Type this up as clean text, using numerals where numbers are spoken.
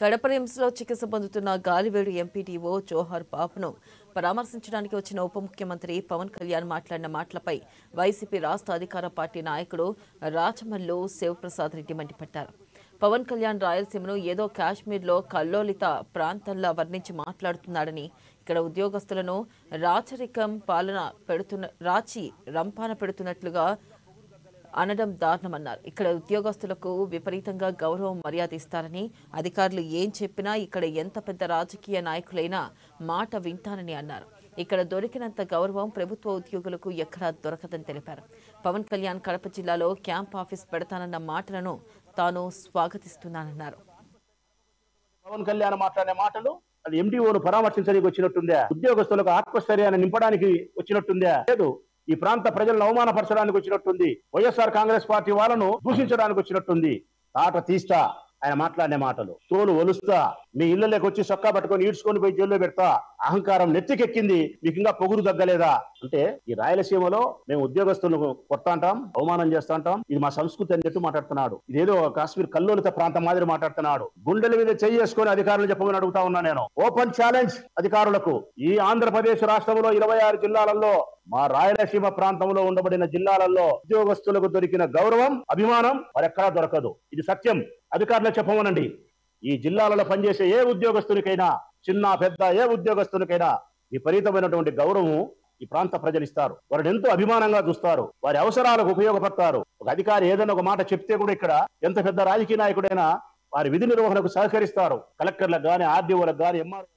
కడప రిమ్స్లో చికిత్స పొందుతున్న గాలివేడు ఎంపీటీఓ జోహర్ బాబును పరామర్శించడానికి వచ్చిన ఉప ముఖ్యమంత్రి పవన్ కళ్యాణ్ మాట్లాడిన మాటలపై వైసీపీ రాష్ట్ర అధికార పార్టీ నాయకుడు రాచమల్లు శివప్రసాద్ రెడ్డి మండిపడ్డారు. పవన్ కళ్యాణ్ రాయలసీమను ఏదో కాశ్మీర్లో కల్లోలిత ప్రాంతంలా వర్ణించి మాట్లాడుతున్నాడని, ఇక్కడ ఉద్యోగస్తులను రాచి రంపాన పెడుతున్నట్లుగా అనడం దారుణమన్నారు. ఇక్కడ ఉద్యోగస్తులకు విపరీతంగా గౌరవం మర్యాద ఇస్తారని, అధికారులు ఏం చెప్పినా ఇక్కడ ఎంత పెద్ద రాజకీయ నాయకులైనా మాట వింటానని అన్నారు. ఇక్కడ దొరికినంత గౌరవం ప్రభుత్వ ఉద్యోగులకు ఎక్కడా దొరకదని తెలిపారు. పవన్ కళ్యాణ్ కడప జిల్లాలో క్యాంప్ ఆఫీస్ పెడతానన్న మాటలను తాను స్వాగతిస్తున్నానన్నారు. పవన్ కళ్యాణ్ మాట్లాడే మాటలు అది ఎండిఓను పరామర్శించడానికి వచ్చినట్టుందే, ఉద్యోగస్తులకు ఆత్మస్థైర్యాన్ని నింపడానికి వచ్చినట్టుందే, లేదు ఈ ప్రాంత ప్రజలను అవమానపరచడానికి వచ్చినట్టుంది, వైఎస్ఆర్ కాంగ్రెస్ పార్టీ వాళ్ళను దూషించడానికి వచ్చినట్టుంది. తాట తీస్తా ఆయన మాట్లాడే మాటలు, తోలు ఒలుస్తా, మీ ఇళ్లలోకి వచ్చి సొక్కా పట్టుకొని ఈడ్చుకొని పోయి జైల్లో పెడతా, అహంకారం నెత్తికెక్కింది, మీకు ఇంకా పొగురు తగ్గలేదా అంటే, ఈ రాయలసీమలో మేము ఉద్యోగస్తులను కొడతాంటాం, అవమానం చేస్తాంటాం, ఇది మా సంస్కృతి అని చెప్పి మాట్లాడుతున్నాడు. ఇదేదో కాశ్మీర్ కల్లోలిత ప్రాంతం మాదిరి మాట్లాడుతున్నాడు. గుండెల మీద చేసుకొని అధికారులు చెప్పమని అడుగుతా ఉన్నా నేను. ఓపెన్ ఛాలెంజ్ అధికారులకు, ఈ ఆంధ్రప్రదేశ్ రాష్ట్రంలో 26 జిల్లాలలో, మా రాయలసీమ ప్రాంతంలో ఉండబడిన జిల్లాలలో ఉద్యోగస్తులకు దొరికిన గౌరవం, అభిమానం మరెక్కడా దొరకదు. ఇది సత్యం. అధికారులు చెప్పమనండి. ఈ జిల్లాలలో పనిచేసే ఏ ఉద్యోగస్తునికైనా, చిన్న పెద్ద ఏ ఉద్యోగస్తునికైనా విపరీతమైనటువంటి గౌరవం ఈ ప్రాంత ప్రజలు ఇస్తారు. వారిని ఎంతో అభిమానంగా చూస్తారు, వారి అవసరాలకు ఉపయోగపడతారు. ఒక అధికారి ఏదైనా ఒక మాట చెప్తే కూడా ఇక్కడ ఎంత పెద్ద రాజకీయ నాయకుడైనా వారి విధి నిర్వహణకు సహకరిస్తారు. కలెక్టర్లకు కానీ, ఆర్డీఓలకు కానీ, ఎంఆర్ఓ